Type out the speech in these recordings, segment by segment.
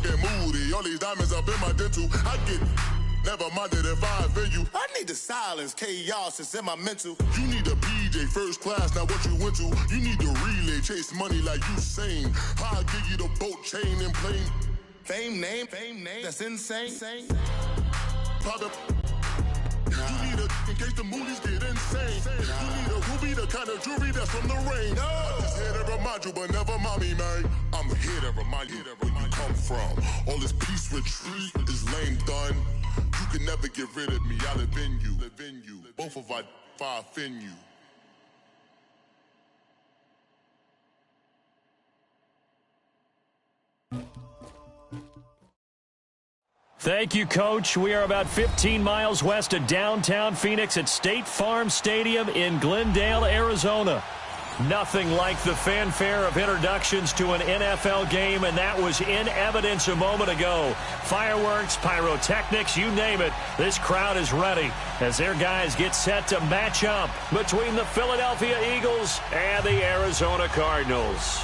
get moody. All these diamonds up in my dental. I get never minded if I offend you. I need the silence, chaos is in my mental. You need a PJ first class, not what you went to. You need the relay, chase money like you sane. I'll give you the boat chain and plane. Fame name, that's insane. Private. You need a in case the movies get insane. You need a ruby, the kind of jewelry that's from the rain. I'm just here to remind you, but never mommy, man. I'm here to remind you where you come from. All this peace retreat is lame done. You can never get rid of me. I live in you. Both of I offend you. Thank you, Coach. We are about 15 miles west of downtown Phoenix at State Farm Stadium in Glendale, Arizona. Nothing like the fanfare of introductions to an NFL game, and that was in evidence a moment ago. Fireworks, pyrotechnics, you name it. This crowd is ready as their guys get set to match up between the Philadelphia Eagles and the Arizona Cardinals.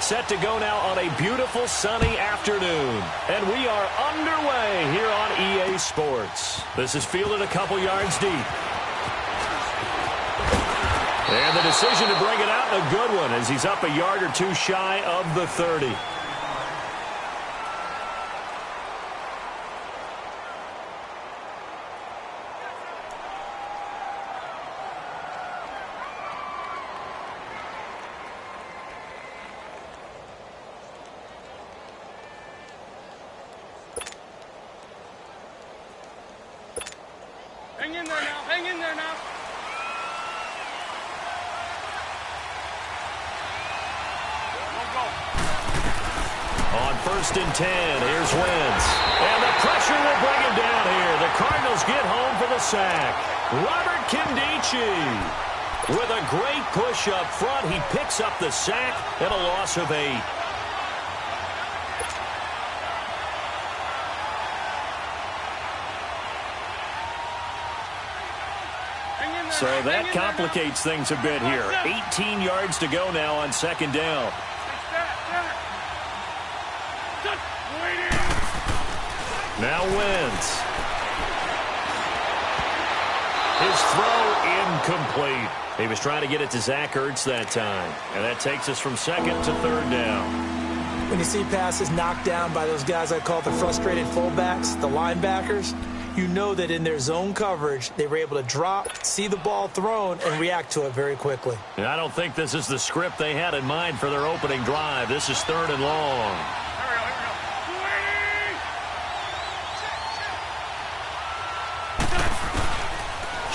Set to go now on a beautiful sunny afternoon. And we are underway here on EA Sports. This is fielded a couple yards deep. And the decision to bring it out, a good one, as he's up a yard or two shy of the 30. Hang in there now. On 1st and 10, here's Wentz. And the pressure will bring him down here. The Cardinals get home for the sack. Robert Kimdichie with a great push up front. He picks up the sack and a loss of 8. So that complicates things a bit here. 18 yards to go now on 2nd down. Now Wentz. His throw incomplete. He was trying to get it to Zach Ertz that time. And that takes us from 2nd to 3rd down. When you see passes knocked down by those guys I call the frustrated fullbacks, the linebackers, you know that in their zone coverage, they were able to drop, see the ball thrown, and react to it very quickly. And I don't think this is the script they had in mind for their opening drive. This is 3rd and long.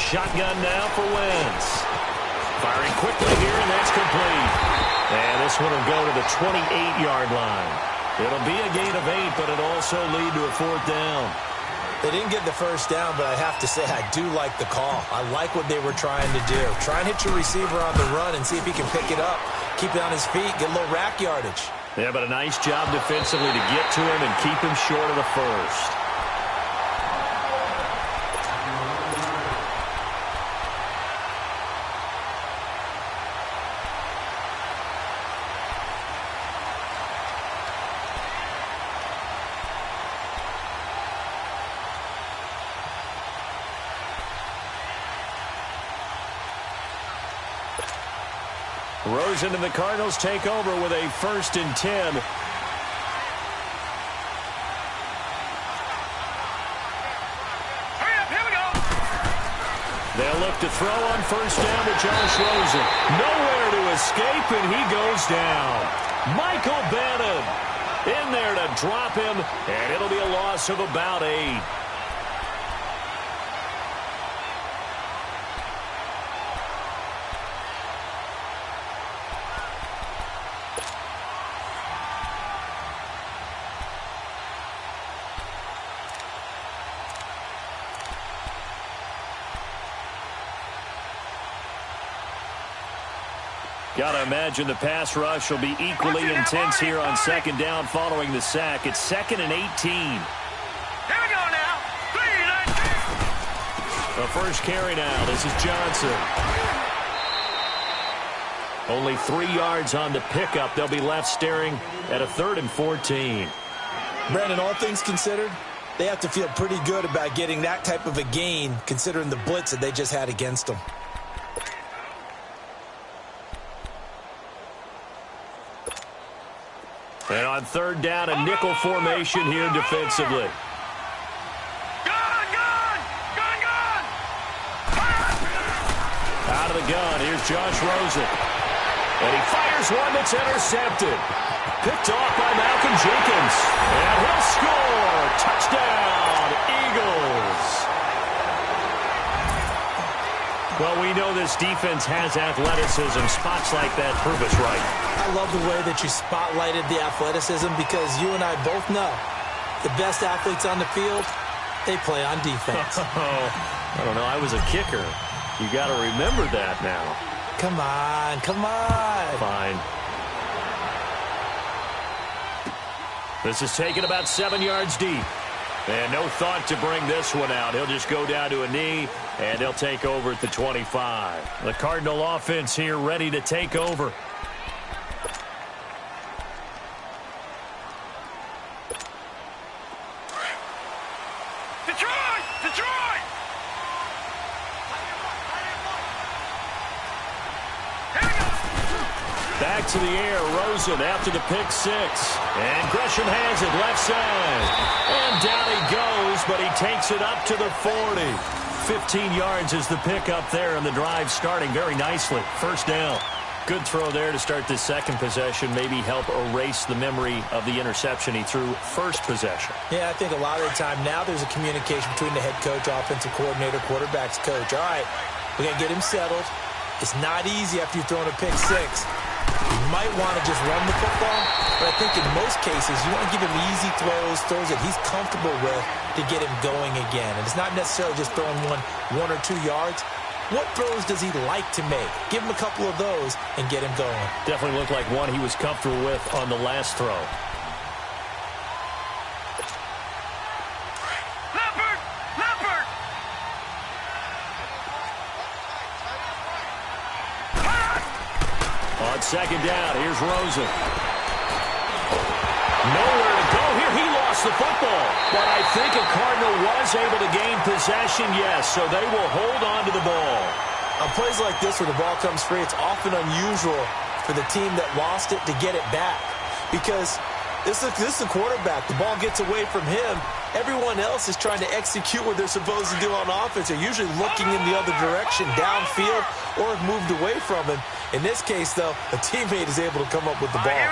Shotgun now for Wentz. Firing quickly here, and that's complete. And this one will go to the 28-yard line. It'll be a gain of 8, but it'll also lead to a 4th down. They didn't get the first down, but I have to say I do like the call. I like what they were trying to do. Try and hit your receiver on the run and see if he can pick it up. Keep it on his feet, get a little rack yardage. Yeah, but a nice job defensively to get to him and keep him short of the first. Rosen and the Cardinals take over with a 1st and 10. Hurry up, here we go. They'll look to throw on 1st down to Josh Rosen. Nowhere to escape, and he goes down. Michael Bannon in there to drop him, and it'll be a loss of about 8. Got to imagine the pass rush will be equally intense here on 2nd down following the sack. It's 2nd and 18. Here we go now. 3, 9. The first carry now. This is Johnson. Only 3 yards on the pickup. They'll be left staring at a 3rd and 14. Brandon, all things considered, they have to feel pretty good about getting that type of a gain considering the blitz that they just had against them. And on 3rd down, a nickel formation here defensively. Out of the gun, here's Josh Rosen. And he fires one that's intercepted. Picked off by Malcolm Jenkins. And he'll score. Touchdown, Eagles. Well, we know this defense has athleticism. Spots like that prove us right. I love the way that you spotlighted the athleticism because you and I both know the best athletes on the field, they play on defense. I don't know. I was a kicker. You got to remember that now. Come on, come on. Fine. This is taken about 7 yards deep. And no thought to bring this one out. He'll just go down to a knee, and he'll take over at the 25. The Cardinal offense here ready to take over. Back to the air, Rosen after the pick six. And Gresham has it left side. And down he goes, but he takes it up to the 40. 15 yards is the pickup there, and the drive starting very nicely. First down. Good throw there to start the second possession. Maybe help erase the memory of the interception he threw first possession. Yeah, I think a lot of the time now there's a communication between the head coach, offensive coordinator, quarterback's coach. All right, we got to get him settled. It's not easy after you've thrown a pick six. You might want to just run the football, but I think in most cases you want to give him easy throws that he's comfortable with to get him going again. And it's not necessarily just throwing one or 2 yards. What throws does he like to make? Give him a couple of those and get him going. Definitely looked like one he was comfortable with on the last throw. On second down, here's Rosen. Nowhere to go here. He lost the football. But I think a Cardinal was able to gain possession, yes, so they will hold on to the ball. On plays like this where the ball comes free, it's often unusual for the team that lost it to get it back. Because this is the quarterback. The ball gets away from him. Everyone else is trying to execute what they're supposed to do on offense. They're usually looking in the other direction, downfield, or have moved away from him. In this case, though, a teammate is able to come up with the ball.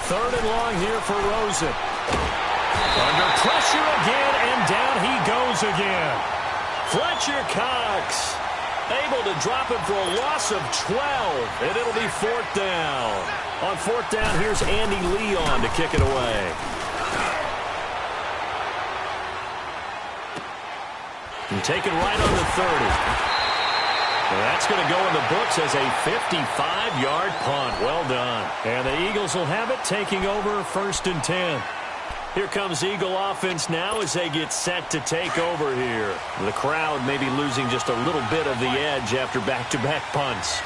Third and long here for Rosen. Under pressure again, and down he goes again. Fletcher Cox able to drop it for a loss of 12, and it'll be fourth down. On fourth down, here's Andy Leon to kick it away. And taken right on the 30. Well, that's going to go in the books as a 55-yard punt. Well done. And the Eagles will have it, taking over first and 10. Here comes Eagle offense now as they get set to take over here. The crowd may be losing just a little bit of the edge after back-to-back punts.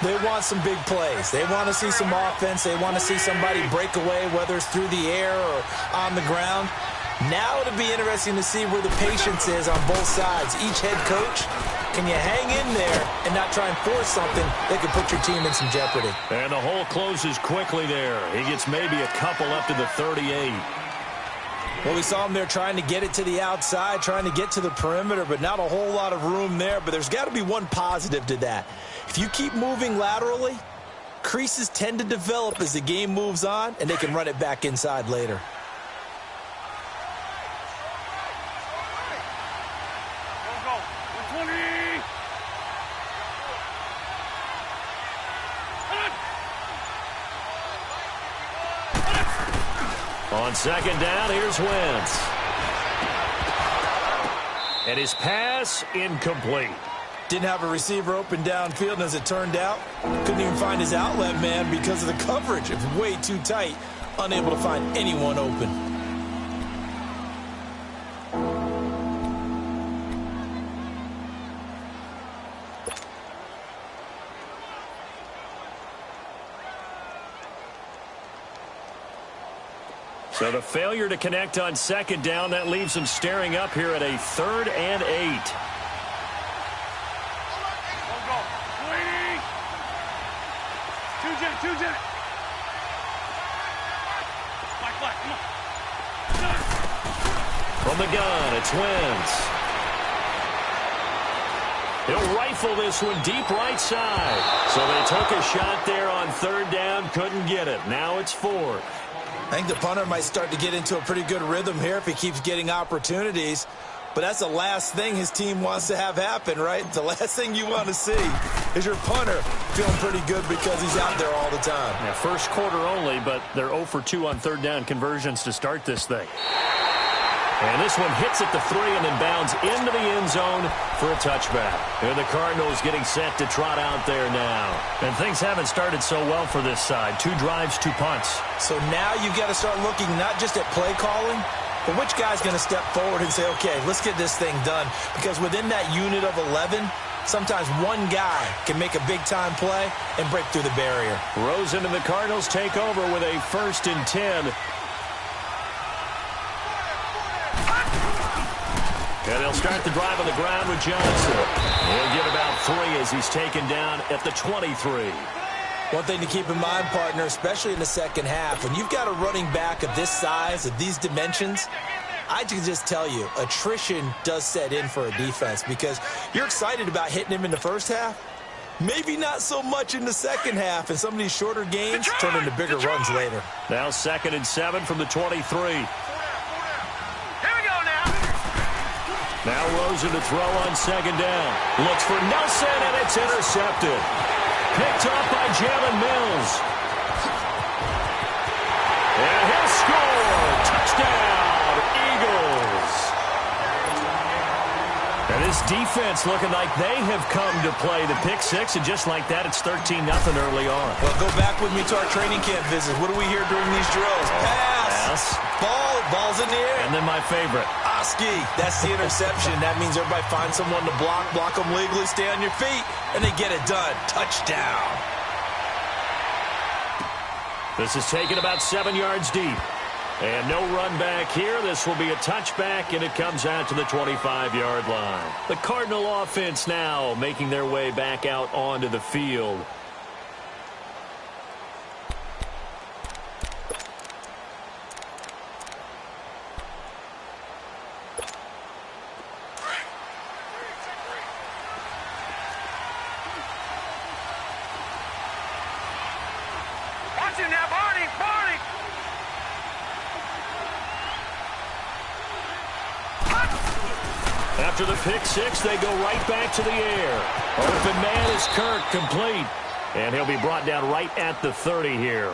They want some big plays. They want to see some offense. They want to see somebody break away, whether it's through the air or on the ground. Now it'll be interesting to see where the patience is on both sides. Each head coach, can you hang in there and not try and force something that could put your team in some jeopardy? And the hole closes quickly there. He gets maybe a couple up to the 38. Well, we saw him there trying to get it to the outside, trying to get to the perimeter, but not a whole lot of room there. But there's got to be one positive to that. If you keep moving laterally, creases tend to develop as the game moves on, and they can run it back inside later. On second down, here's Wentz. And his pass incomplete. Didn't have a receiver open downfield, and as it turned out, couldn't even find his outlet man because of the coverage. It was way too tight, unable to find anyone open. So the failure to connect on second down, that leaves them staring up here at a 3rd and 8. From the gun, it's Wentz. He'll rifle this one deep right side. So they took a shot there on 3rd down, couldn't get it. Now it's 4th. I think the punter might start to get into a pretty good rhythm here if he keeps getting opportunities. But that's the last thing his team wants to have happen, right? The last thing you want to see is your punter feeling pretty good because he's out there all the time. Yeah, first quarter only, but they're 0 for 2 on 3rd down conversions to start this thing. And this one hits at the 3 and then bounds into the end zone for a touchback. And the Cardinals getting set to trot out there now. And things haven't started so well for this side. 2 drives, 2 punts. So now you've got to start looking not just at play calling, but which guy's going to step forward and say, okay, let's get this thing done. Because within that unit of 11, sometimes one guy can make a big-time play and break through the barrier. Rosen and the Cardinals take over with a 1st and 10. And they'll start the drive on the ground with Johnson. He'll get about 3 as he's taken down at the 23. One thing to keep in mind, partner, especially in the second half, when you've got a running back of this size, of these dimensions, I can just tell you, attrition does set in for a defense because you're excited about hitting him in the first half. Maybe not so much in the second half, and some of these shorter games turn into bigger runs later. Now 2nd and 7 from the 23. Now Rosen to throw on 2nd down. Looks for Nelson, and it's intercepted. Picked off by Jalen Mills. And he'll score. Touchdown, Eagles. And this defense looking like they have come to play the pick 6, and just like that, it's 13-0 early on. Well, go back with me to our training camp visits. What do we hear during these drills? Pass. Ball's in the air. And then my favorite. Oski, that's the interception. That means everybody finds someone to block them legally, stay on your feet, and they get it done. Touchdown. This is taken about 7 yards deep. And no run back here. This will be a touchback, and it comes out to the 25-yard line. The Cardinal offense now making their way back out onto the field. After the pick 6, they go right back to the air. Open man is Kirk, complete. And he'll be brought down right at the 30 here.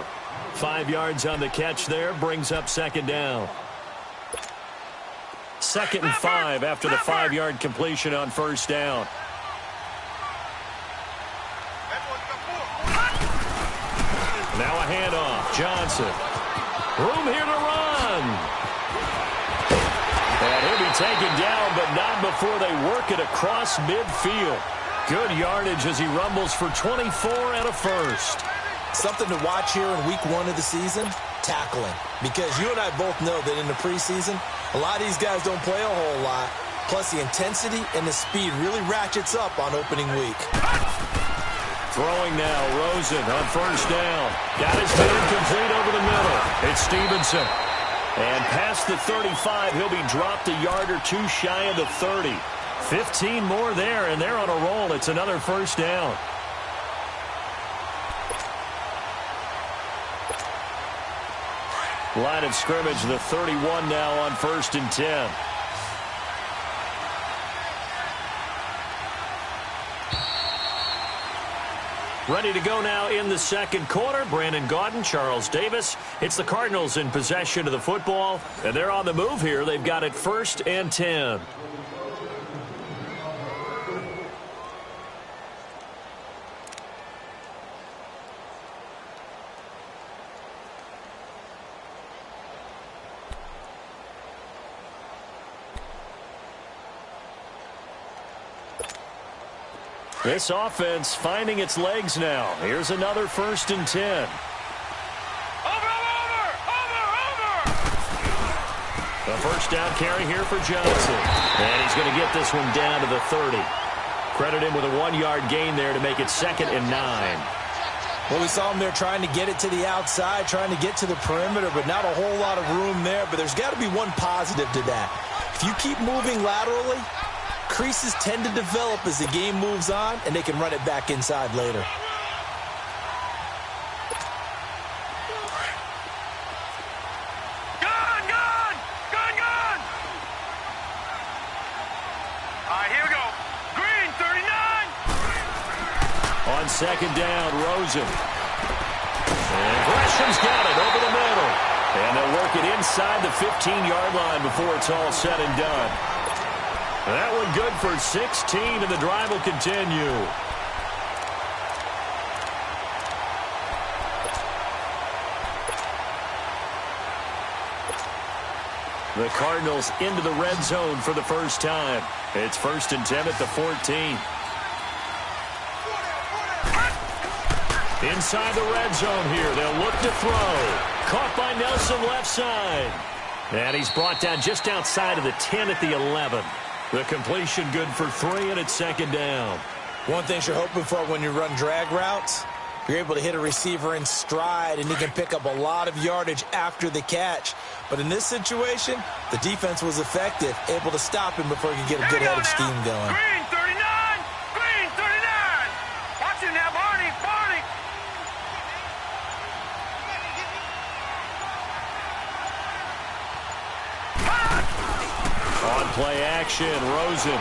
5 yards on the catch there, brings up 2nd down. 2nd and 5 after the 5-yard completion on 1st down. Now a handoff. Johnson. Room here to run. And he'll be taken down, but not before they work it across midfield. Good yardage as he rumbles for 24 and a 1st. Something to watch here in week 1 of the season, tackling. Because you and I both know that in the preseason, a lot of these guys don't play a whole lot. Plus the intensity and the speed really ratchets up on opening week. Throwing now, Rosen on 1st down. Got his man complete over the middle. It's Stevenson. And past the 35, he'll be dropped a yard or 2 shy of the 30. 15 more there, and they're on a roll. It's another 1st down. Line of scrimmage, the 31 now on 1st and 10. Ready to go now in the 2nd quarter. Brandon Gaudin, Charles Davis. It's the Cardinals in possession of the football, and they're on the move here. They've got it 1st and 10. This offense finding its legs now. Here's another 1st and 10. A first down carry here for Johnson. And he's going to get this one down to the 30. Credit him with a 1-yard gain there to make it 2nd and 9. Well, we saw him there trying to get it to the outside, trying to get to the perimeter, but not a whole lot of room there. But there's got to be one positive to that. If you keep moving laterally, creases tend to develop as the game moves on, and they can run it back inside later. On 2nd down, Rosen. And Gresham's got it over the middle. And they'll work it inside the 15-yard line before it's all said and done. That one good for 16, and the drive will continue. The Cardinals into the red zone for the first time. It's 1st and 10 at the 14. Inside the red zone here. They'll look to throw. Caught by Nelson left side. And he's brought down just outside of the 10 at the 11. The completion good for 3, and it's 2nd down. One thing you're hoping for when you run drag routes, you're able to hit a receiver in stride, and he can pick up a lot of yardage after the catch. But in this situation, the defense was effective, able to stop him before he could get a good head of steam going. Green 39! Green 39! Watch it now, Barney! Barney! On play action, Rosen.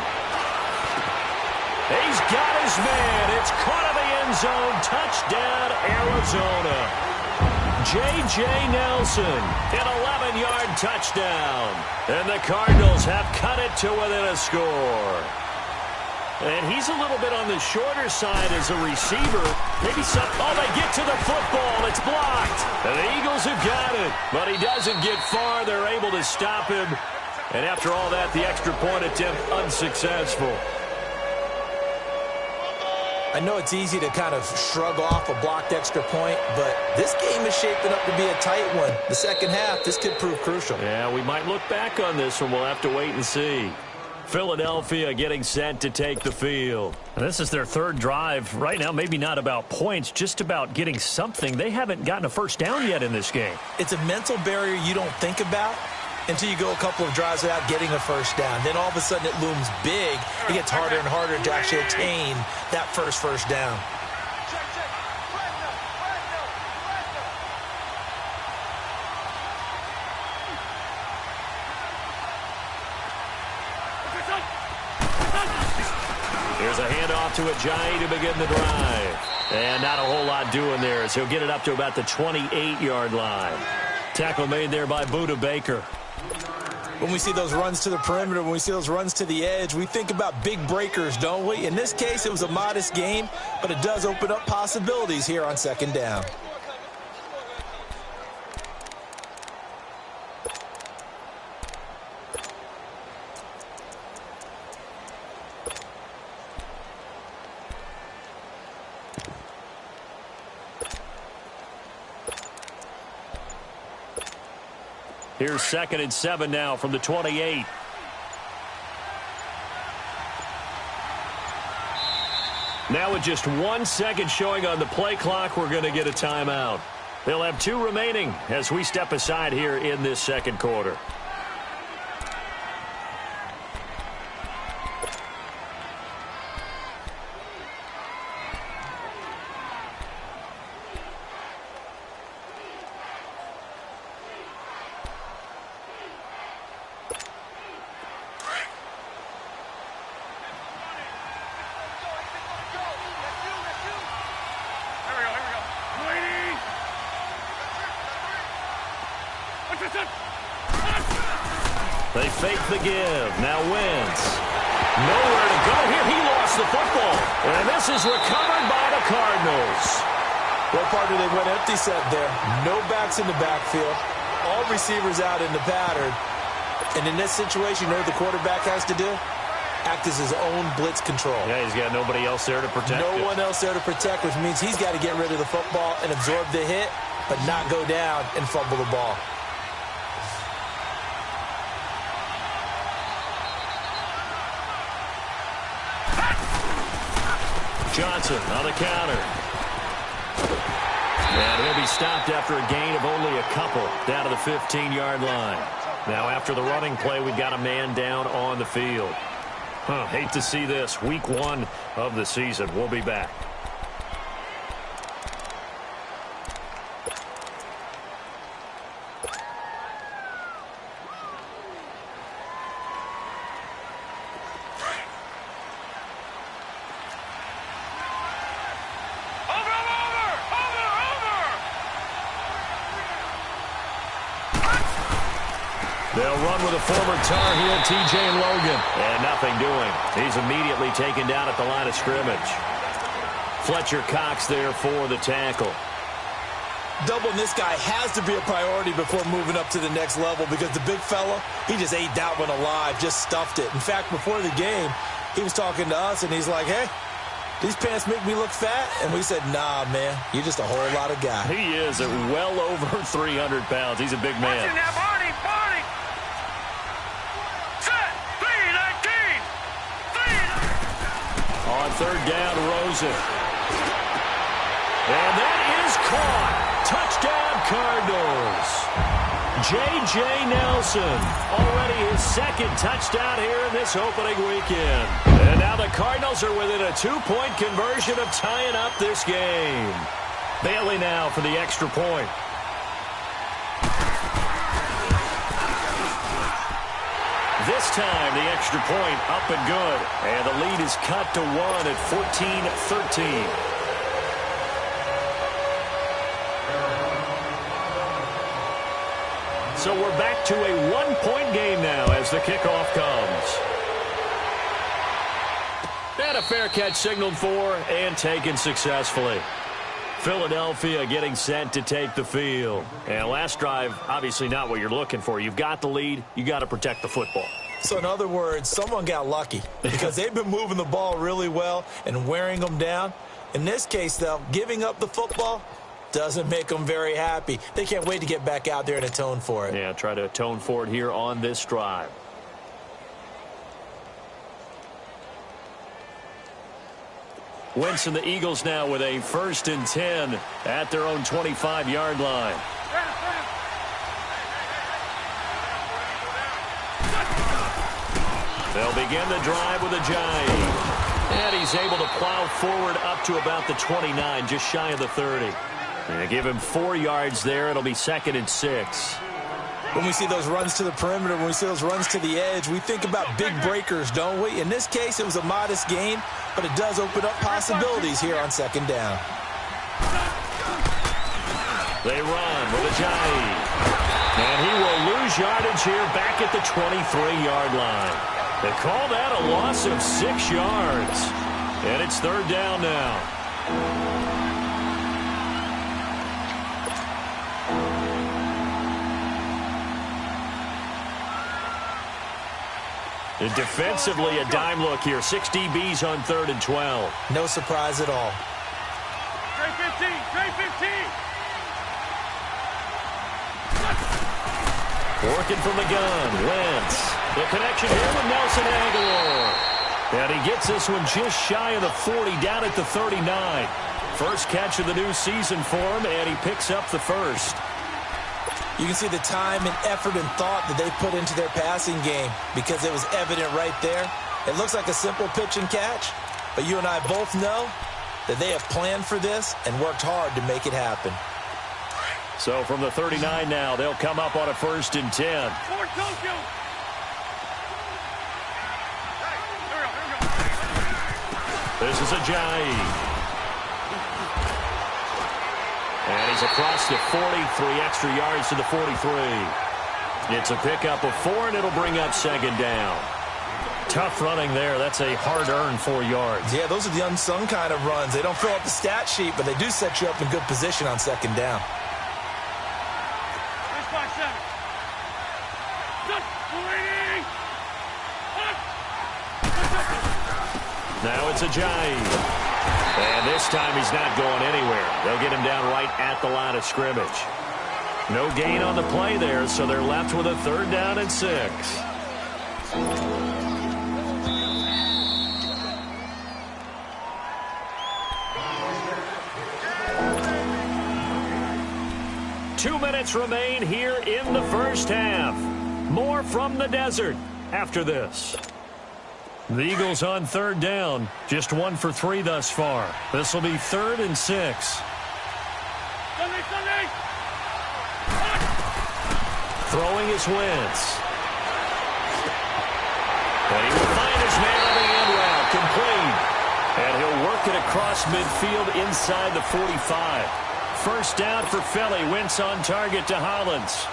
He's got his man. It's caught in the end zone. Touchdown, Arizona. J.J. Nelson, an 11-yard touchdown. And the Cardinals have cut it to within a score. And he's a little bit on the shorter side as a receiver. Maybe some... Oh, they get to the football. It's blocked. And the Eagles have got it. But he doesn't get far. They're able to stop him. And after all that, the extra point attempt unsuccessful. I know it's easy to kind of shrug off a blocked extra point, but this game is shaping up to be a tight one. The second half, this could prove crucial. Yeah, we might look back on this one. We'll have to wait and see. Philadelphia getting set to take the field. And this is their 3rd drive. Right now, maybe not about points, just about getting something. They haven't gotten a first down yet in this game. It's a mental barrier you don't think about until you go a couple of drives without getting a first down. Then all of a sudden it looms big. It gets harder and harder to actually attain that first down. Here's a handoff to Ajayi to begin the drive. And not a whole lot doing there as he'll get it up to about the 28-yard line. Tackle made there by Budda Baker. When we see those runs to the perimeter, when we see those runs to the edge, we think about big breakers, don't we? In this case, it was a modest game, but it does open up possibilities here on 2nd down. Here's 2nd and 7 now from the 28. Now with just 1 second showing on the play clock, we're going to get a timeout. They'll have 2 remaining as we step aside here in this 2nd quarter. They fake the give. Now Wentz. Nowhere to go here. He lost the football. And this is recovered by the Cardinals. Well, partner, they went empty set there. No backs in the backfield. All receivers out in the pattern. And in this situation, you know what the quarterback has to do? Act as his own blitz control. Yeah, he's got nobody else there to protect No one else there to protect, which means he's got to get rid of the football and absorb the hit, but not go down and fumble the ball. Johnson on the counter. And he'll be stopped after a gain of only a couple down to the 15-yard line. Now, after the running play, we've got a man down on the field. Hate to see this. Week 1 of the season. We'll be back. They'll run with a former Tar Heel, T.J. Logan. And nothing doing. He's immediately taken down at the line of scrimmage. Fletcher Cox there for the tackle. Doubling this guy has to be a priority before moving up to the next level because the big fella, he just ate that one alive, just stuffed it. In fact, before the game, he was talking to us, and he's like, hey, these pants make me look fat? And we said, nah, man, you're just a whole lot of guy. He is at well over 300 pounds. He's a big man. On third down, Rosen. And that is caught. Touchdown, Cardinals. J.J. Nelson, already his second touchdown here in this opening weekend. And now the Cardinals are within a 2-point conversion of tying up this game. Bailey now for the extra point. This time, the extra point up and good. And the lead is cut to 1 at 14-13. So we're back to a 1-point game now as the kickoff comes. And a fair catch signaled for and taken successfully. Philadelphia getting set to take the field. And last drive, obviously not what you're looking for. You've got the lead. You got to protect the football. So in other words, someone got lucky because they've been moving the ball really well and wearing them down. In this case, though, giving up the football doesn't make them very happy. They can't wait to get back out there and atone for it. Yeah, try to atone for it here on this drive. Wentz and the Eagles now with a 1st and 10 at their own 25-yard line. They'll begin the drive with a jive. And he's able to plow forward up to about the 29, just shy of the 30. And give him 4 yards there. It'll be 2nd and 6. When we see those runs to the perimeter, when we see those runs to the edge, we think about big breakers, don't we? In this case, it was a modest gain, but it does open up possibilities here on 2nd down. They run with a jive. And he will lose yardage here back at the 23-yard line. They call that a loss of 6 yards. And it's 3rd down now. And defensively, a dime look here. 6 DBs on 3rd and 12. No surprise at all. Trey 15, Trey 15. Working from the gun, Wentz. The connection here with Nelson Aguilar. And he gets this one just shy of the 40, down at the 39. First catch of the new season for him, and he picks up the first. You can see the time and effort and thought that they put into their passing game because it was evident right there. It looks like a simple pitch and catch, but you and I both know that they have planned for this and worked hard to make it happen. So from the 39 now, they'll come up on a 1st and 10. This is a jive. And he's across the 40, 3 extra yards to the 43. It's a pickup of 4, and it'll bring up 2nd down. Tough running there. That's a hard-earned 4 yards. Yeah, those are the unsung kind of runs. They don't fill up the stat sheet, but they do set you up in good position on 2nd down. Now it's a jive. And this time he's not going anywhere. They'll get him down right at the line of scrimmage. No gain on the play there, so they're left with a 3rd down and 6. 2 minutes remain here in the first half. More from the desert after this. The Eagles on third down. Just 1 for 3 thus far. This will be 3rd and 6. Throwing is Wentz. And he will find his man on the end route. Complete. And he'll work it across midfield inside the 45. First down for Philly. Wentz on target to Hollins.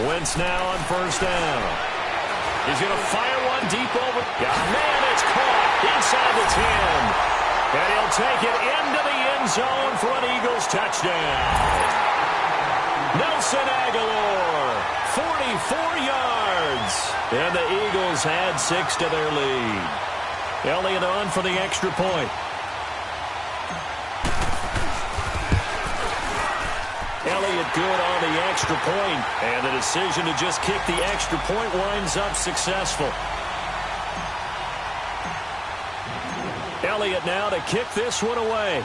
Wentz now on first down. He's going to fire one deep over. Man, it's caught inside the 10. And he'll take it into the end zone for an Eagles touchdown. Nelson Aguilar, 44 yards. And the Eagles add 6 to their lead. Elliott on for the extra point. Elliott good on the extra point, and the decision to just kick the extra point winds up successful. Elliott now to kick this one away.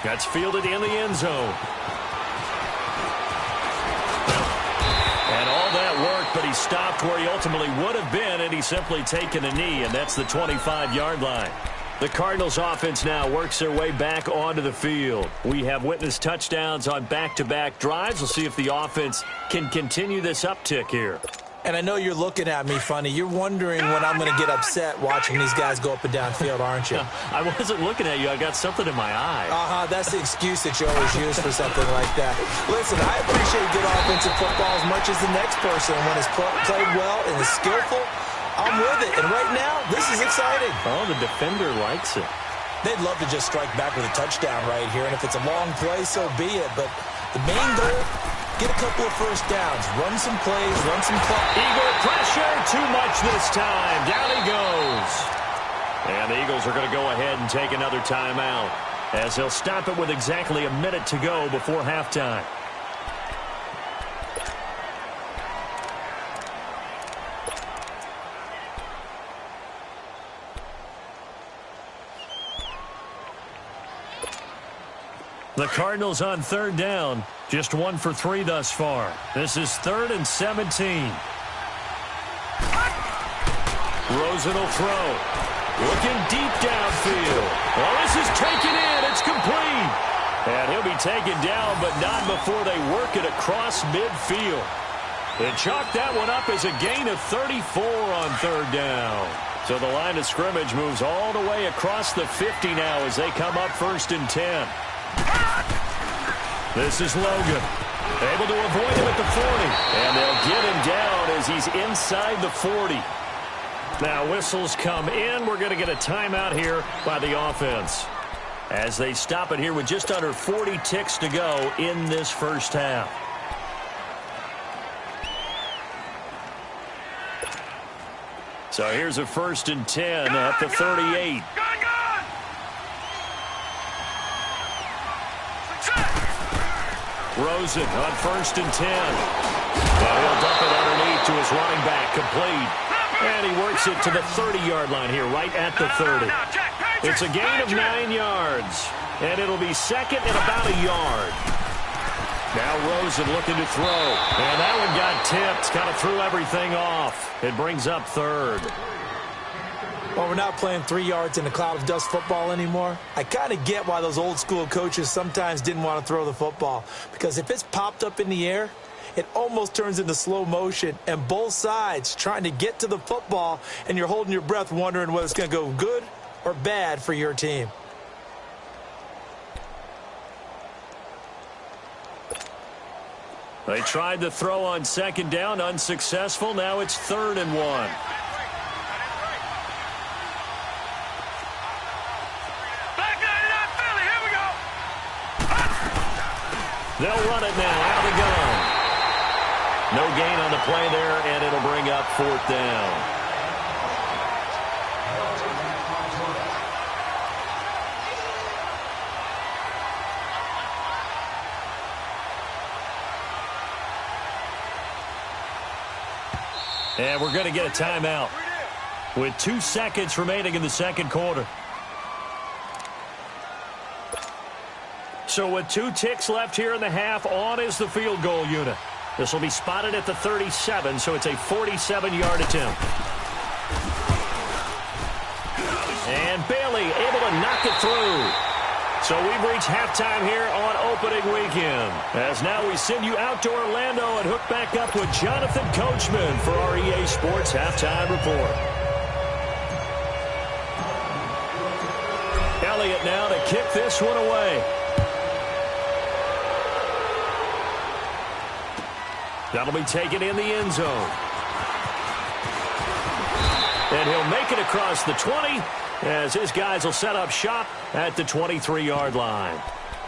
That's fielded in the end zone. And all that work, but he stopped where he ultimately would have been, and he's simply taken a knee, and that's the 25-yard line. The Cardinals offense now works their way back onto the field. We have witnessed touchdowns on back-to-back drives. We'll see if the offense can continue this uptick here. And I know you're looking at me funny. You're wondering when I'm going to get upset watching these guys go up and down field, aren't you? I wasn't looking at you. I got something in my eye. That's the excuse that you always use for something like that. Listen, I appreciate good offensive football as much as the next person. When it's played well and is skillful, I'm with it. And right now, this is exciting. Oh, the defender likes it. They'd love to just strike back with a touchdown right here. And if it's a long play, so be it. But the main goal, get a couple of first downs. Run some plays, run some clock. Eagle pressure, too much this time. Down he goes. And the Eagles are going to go ahead and take another timeout as they'll stop it with exactly a minute to go before halftime. The Cardinals on third down. Just 1 for 3 thus far. This is 3rd and 17. Rosen will throw. Looking deep downfield. Well, this is taken in. It's complete. And he'll be taken down, but not before they work it across midfield. They chalk that one up as a gain of 34 on third down. So the line of scrimmage moves all the way across the 50 now as they come up 1st and 10. This is Logan. Able to avoid him at the 40. And they'll get him down as he's inside the 40. Now whistles come in. We're going to get a timeout here by the offense as they stop it here with just under 40 ticks to go in this first half. So here's a 1st and 10 at the 38. Rosen on 1st and 10. And he'll dump it underneath to his running back, complete. And he works it to the 30-yard line here, right at the 30. It's a gain of 9 yards. And it'll be 2nd and about a yard. Now Rosen looking to throw. And that one got tipped, kind of threw everything off. It brings up 3rd. Well, we're not playing 3 yards in a cloud of dust football anymore. I kind of get why those old school coaches sometimes didn't want to throw the football. Because if it's popped up in the air, it almost turns into slow motion. And both sides trying to get to the football, and you're holding your breath wondering whether it's going to go good or bad for your team. They tried to throw on 2nd down, unsuccessful. Now it's 3rd and 1. They'll run it now out of the gun. No gain on the play there, and it'll bring up 4th down. And we're going to get a timeout with 2 seconds remaining in the second quarter. So with 2 ticks left here in the half, on is the field goal unit. This will be spotted at the 37, so it's a 47-yard attempt. And Bailey able to knock it through. So we've reached halftime here on opening weekend. As now we send you out to Orlando and hook back up with Jonathan Coachman for our EA Sports Halftime Report. Elliott now to kick this one away. That'll be taken in the end zone. And he'll make it across the 20 as his guys will set up shop at the 23-yard line.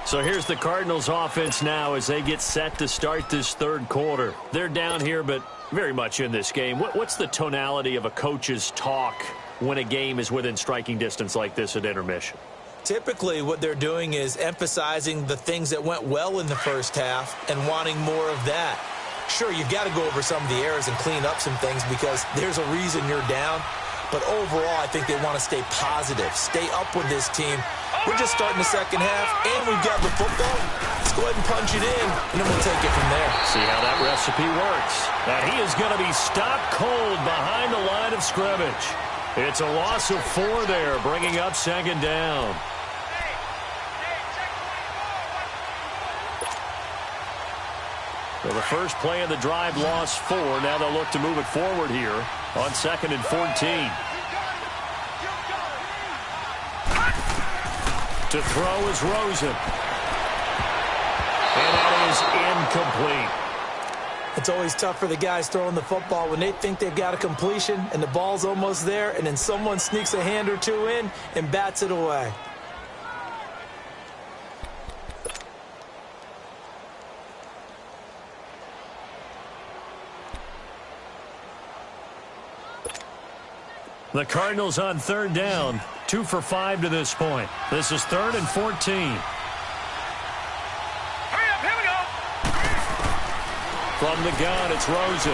So here's the Cardinals offense now as they get set to start this third quarter. They're down here, but very much in this game. What's the tonality of a coach's talk when a game is within striking distance like this at intermission? Typically, what they're doing is emphasizing the things that went well in the first half and wanting more of that. Sure, you've got to go over some of the errors and clean up some things because there's a reason you're down. But overall, I think they want to stay positive, stay up with this team. We're just starting the second half, and we've got the football. Let's go ahead and punch it in, and then we'll take it from there. See how that recipe works. And he is going to be stopped cold behind the line of scrimmage. It's a loss of 4 there, bringing up second down. So the first play of the drive lost 4. Now they'll look to move it forward here on 2nd and 14. To throw is Rosen. And that is incomplete. It's always tough for the guys throwing the football when they think they've got a completion and the ball's almost there, and then someone sneaks a hand or two in and bats it away. The Cardinals on 3rd down, 2 for 5 to this point. This is 3rd and 14. Hurry up, here we go. From the gun, it's Rosen.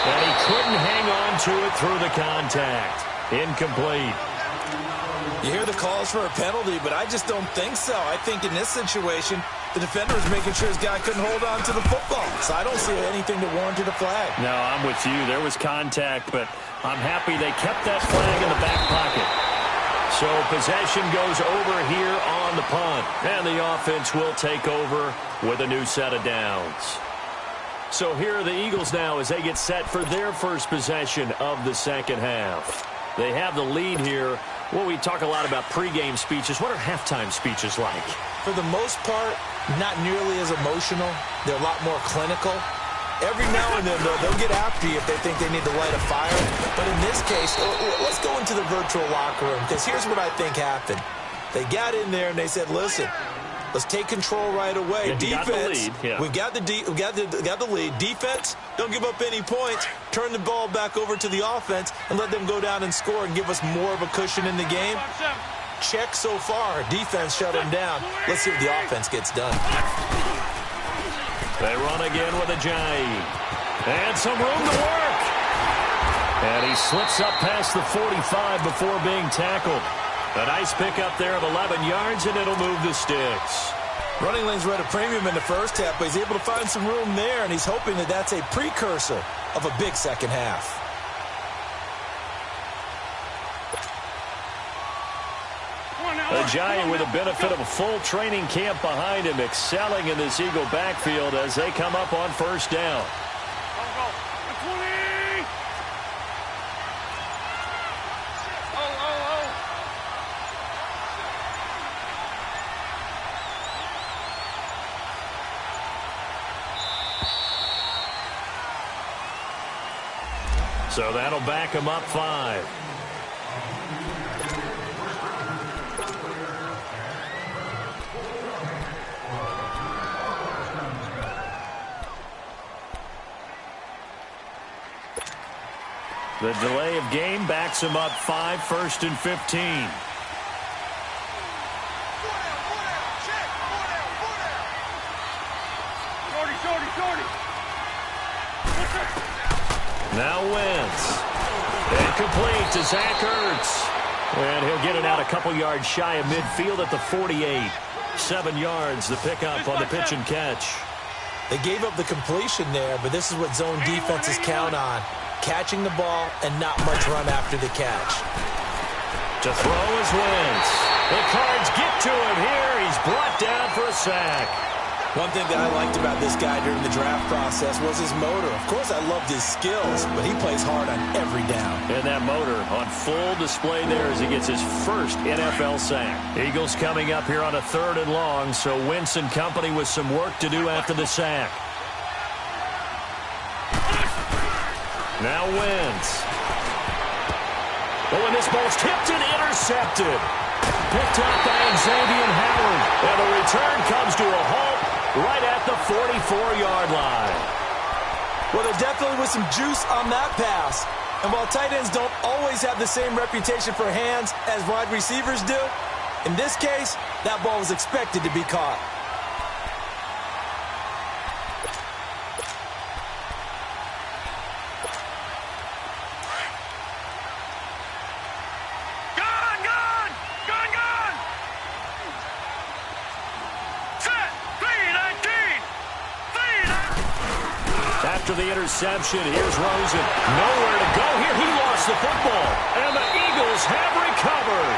And he couldn't hang on to it through the contact. Incomplete. You hear the calls for a penalty, but I just don't think so. I think in this situation, the defender was making sure his guy couldn't hold on to the football. So I don't see anything that warranted a flag. No, I'm with you. There was contact, but I'm happy they kept that flag in the back pocket. So possession goes over here on the punt. And the offense will take over with a new set of downs. So here are the Eagles now as they get set for their first possession of the second half. They have the lead here. Well, we talk a lot about pregame speeches. What are halftime speeches like? For the most part, not nearly as emotional. They're a lot more clinical. Every now and then, though, they'll get after you if they think they need to light a fire. But in this case, let's go into the virtual locker room, because here's what I think happened. They got in there and they said, listen, let's take control right away. Yeah, defense, we've got the lead. Defense, don't give up any points. Turn the ball back over to the offense and let them go down and score and give us more of a cushion in the game. Check so far. Defense shut them down. Let's see what the offense gets done. They run again with Ajayi. And some room to work. And he slips up past the 45 before being tackled. A nice pickup there of 11 yards, and it'll move the sticks. Running lanes were at a premium in the first half, but he's able to find some room there, and he's hoping that that's a precursor of a big second half. Ajayi with the benefit of a full training camp behind him, excelling in this Eagle backfield as they come up on first down. So that'll back him up 5. The delay of game backs him up 5, 1st and 15. Now Wentz. Incomplete to Zach Ertz. And he'll get it out a couple yards shy of midfield at the 48. 7 yards, the pickup on the pitch and catch. They gave up the completion there, but this is what zone defenses count on. Catching the ball and not much run after the catch. To throw is Wentz. The Cards get to him here. He's brought down for a sack. One thing that I liked about this guy during the draft process was his motor. Of course, I loved his skills, but he plays hard on every down. And that motor on full display there as he gets his first NFL sack. Eagles coming up here on a 3rd and long, so Wentz and company with some work to do after the sack. Now Wentz. Oh, and this ball's tipped and intercepted. Picked up by Xavier Howard. And the return comes to a halt right at the 44-yard line. Well, there definitely was some juice on that pass. And while tight ends don't always have the same reputation for hands as wide receivers do, in this case, that ball was expected to be caught. After the interception, here's Rosen. Nowhere to go here. He lost the football. And the Eagles have recovered.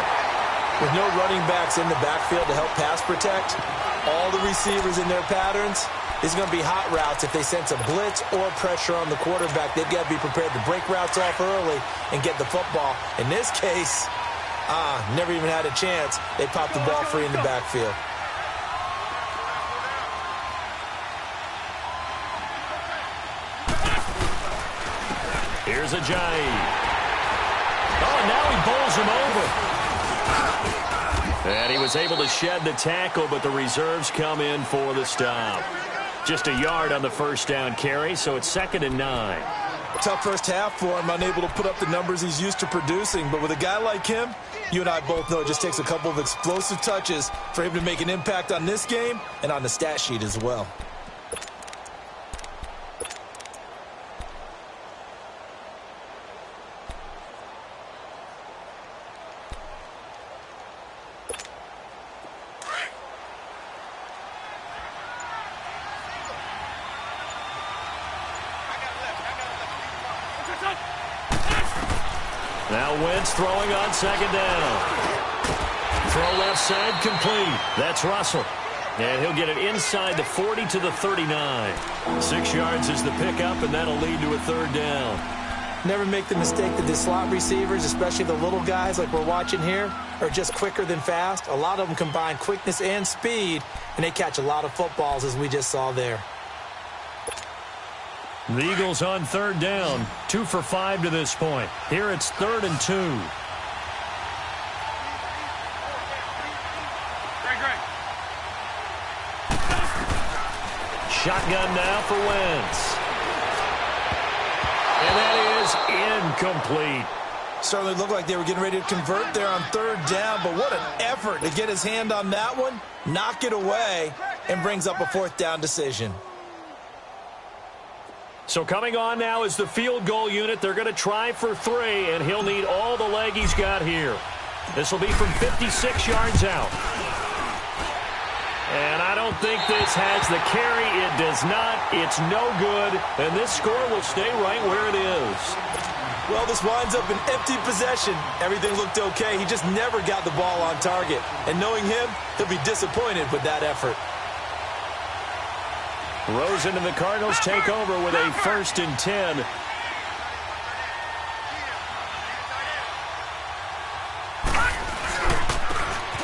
With no running backs in the backfield to help pass protect, all the receivers in their patterns, it's going to be hot routes. If they sense a blitz or pressure on the quarterback, they've got to be prepared to break routes off early and get the football. In this case, never even had a chance. They popped the ball free in the backfield. Here's Ajayi. Oh, and now he bowls him over. And he was able to shed the tackle, but the reserves come in for the stop. Just a yard on the first down carry, so it's 2nd and 9. Tough first half for him, unable to put up the numbers he's used to producing. But with a guy like him, you and I both know it just takes a couple of explosive touches for him to make an impact on this game and on the stat sheet as well. Now Wentz throwing on 2nd down. Throw left side complete. That's Russell. And he'll get it inside the 40 to the 39. 6 yards is the pickup, and that'll lead to a 3rd down. Never make the mistake that the slot receivers, especially the little guys like we're watching here, are just quicker than fast. A lot of them combine quickness and speed, and they catch a lot of footballs, as we just saw there. The Eagles on 3rd down, 2 for 5 to this point. Here it's 3rd and 2. Shotgun now for Wentz. And that is incomplete. Certainly looked like they were getting ready to convert there on 3rd down, but what an effort to get his hand on that one, knock it away, and brings up a 4th down decision. So coming on now is the field goal unit. They're going to try for 3, and he'll need all the leg he's got here. This will be from 56 yards out. And I don't think this has the carry. It does not. It's no good. And this score will stay right where it is. Well, this winds up an empty possession. Everything looked okay. He just never got the ball on target. And knowing him, he'll be disappointed with that effort. Rosen and the Cardinals take over with a 1st and 10.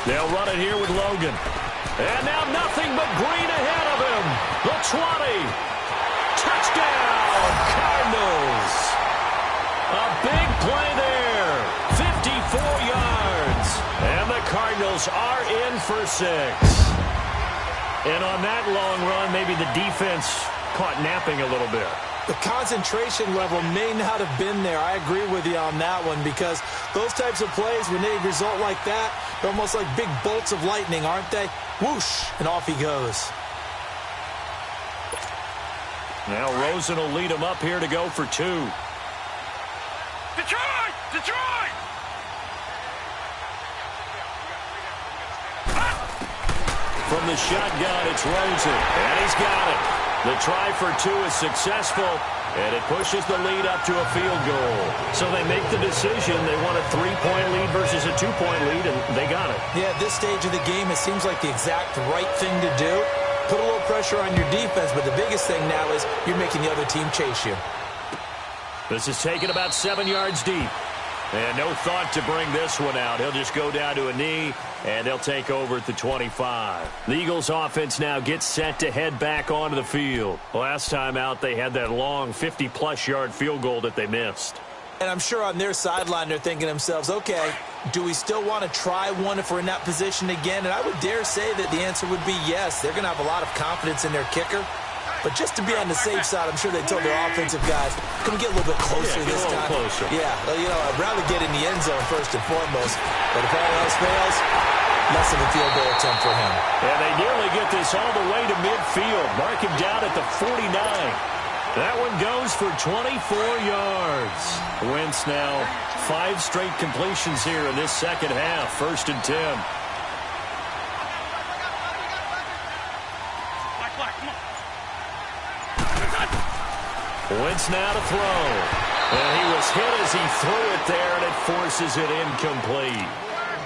They'll run it here with Logan. And now nothing but green ahead of him. The 20. Touchdown, Cardinals. A big play there. 54 yards. And the Cardinals are in for 6. And on that long run, maybe the defense caught napping a little bit. The concentration level may not have been there. I agree with you on that one, because those types of plays, when they result like that, they're almost like big bolts of lightning, aren't they? Whoosh, and off he goes. Now Rosen will lead him up here to go for 2. Detroit! Detroit! From the shotgun, it's Rosen, and he's got it. The try for 2 is successful, and it pushes the lead up to a field goal. So they make the decision. They want a 3-point lead versus a 2-point lead, and they got it. Yeah, at this stage of the game, it seems like the exact right thing to do. Put a little pressure on your defense, but the biggest thing now is you're making the other team chase you. This is taken about 7 yards deep. And no thought to bring this one out. He'll just go down to a knee, and they'll take over at the 25. The Eagles offense now gets set to head back onto the field. Last time out, they had that long 50-plus yard field goal that they missed. And I'm sure on their sideline they're thinking to themselves, okay, do we still want to try one if we're in that position again? And I would dare say that the answer would be yes. They're going to have a lot of confidence in their kicker. But just to be on the safe side, I'm sure they told their offensive guys, can we get a little bit closer this time? Closer. Yeah, you know, I'd rather get in the end zone first and foremost. But if all else fails, less of a field goal attempt for him. And they nearly get this all the way to midfield. Mark him down at the 49. That one goes for 24 yards. Wentz now 5 straight completions here in this second half. 1st and 10. Wentz now to throw. And he was hit as he threw it there, and it forces it incomplete.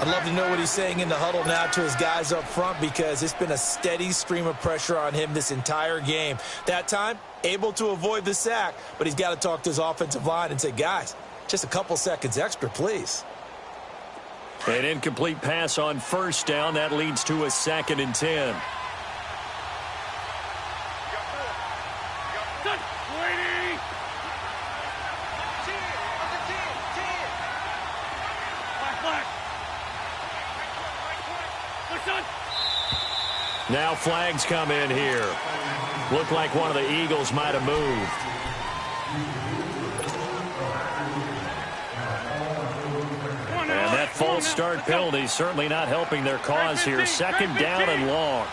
I'd love to know what he's saying in the huddle now to his guys up front, because it's been a steady stream of pressure on him this entire game. That time, able to avoid the sack, but he's got to talk to his offensive line and say, guys, just a couple seconds extra, please. An incomplete pass on 1st down. That leads to a 2nd and 10. Now flags come in here. Looked like one of the Eagles might have moved. And that false start penalty certainly not helping their cause here. 2nd down and long.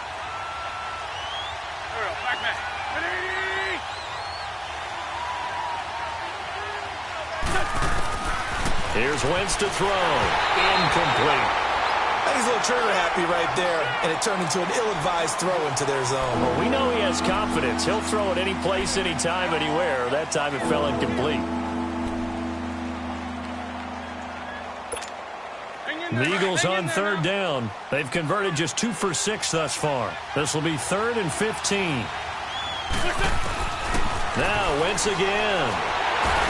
Here's Wentz to throw. Incomplete. He's a little trigger happy right there, and it turned into an ill-advised throw into their zone. Well, we know he has confidence. He'll throw it any place, anytime, anywhere. That time it fell incomplete. The Eagles on 3rd down. They've converted just 2 for 6 thus far. This will be 3rd and 15. Now Wentz again.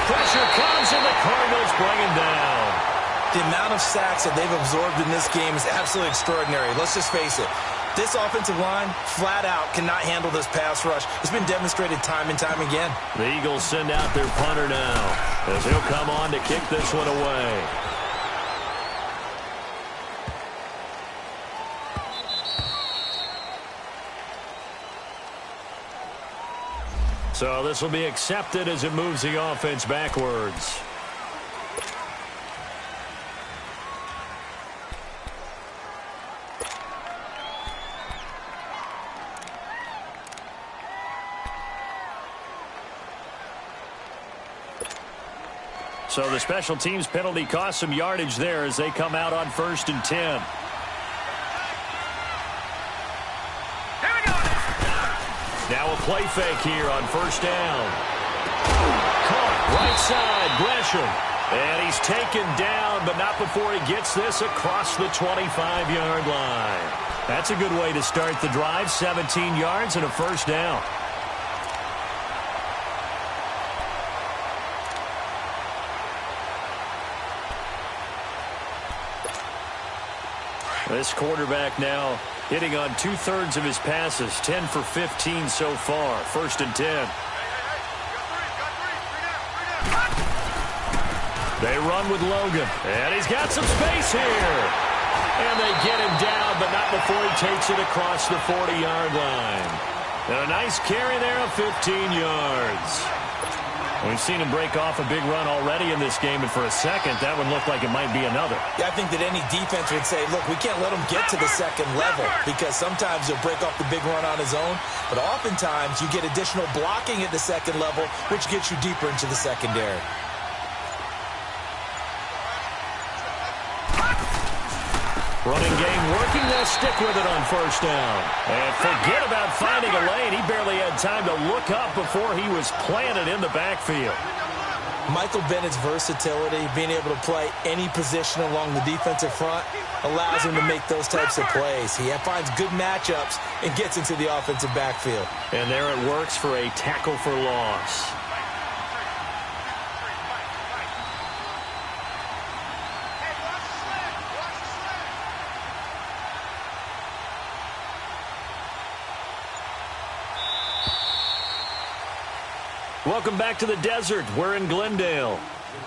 Pressure comes, and the Cardinals bring him down. The amount of sacks that they've absorbed in this game is absolutely extraordinary. Let's just face it. This offensive line, flat out, cannot handle this pass rush. It's been demonstrated time and time again. The Eagles send out their punter now, as he'll come on to kick this one away. So this will be accepted as it moves the offense backwards. So the special teams penalty cost some yardage there as they come out on 1st and 10. Now a play fake here on 1st down. Caught right side, Gresham. And he's taken down, but not before he gets this across the 25-yard line. That's a good way to start the drive. 17 yards and a 1st down. This quarterback now hitting on 2/3 of his passes, 10 for 15 so far. 1st and 10. They run with Logan, and he's got some space here. And they get him down, but not before he takes it across the 40-yard line. And a nice carry there of 15 yards. We've seen him break off a big run already in this game, and for a second, that would look like it might be another. Yeah, I think that any defense would say, look, we can't let him get to the second level, because sometimes he'll break off the big run on his own, but oftentimes you get additional blocking at the second level, which gets you deeper into the secondary. Running game working. They'll stick with it on first down. And forget about finding a lane. He barely had time to look up before he was planted in the backfield. Michael Bennett's versatility, being able to play any position along the defensive front, allows him to make those types of plays. He finds good matchups and gets into the offensive backfield. And there it works for a tackle for loss. Welcome back to the desert. We're in Glendale.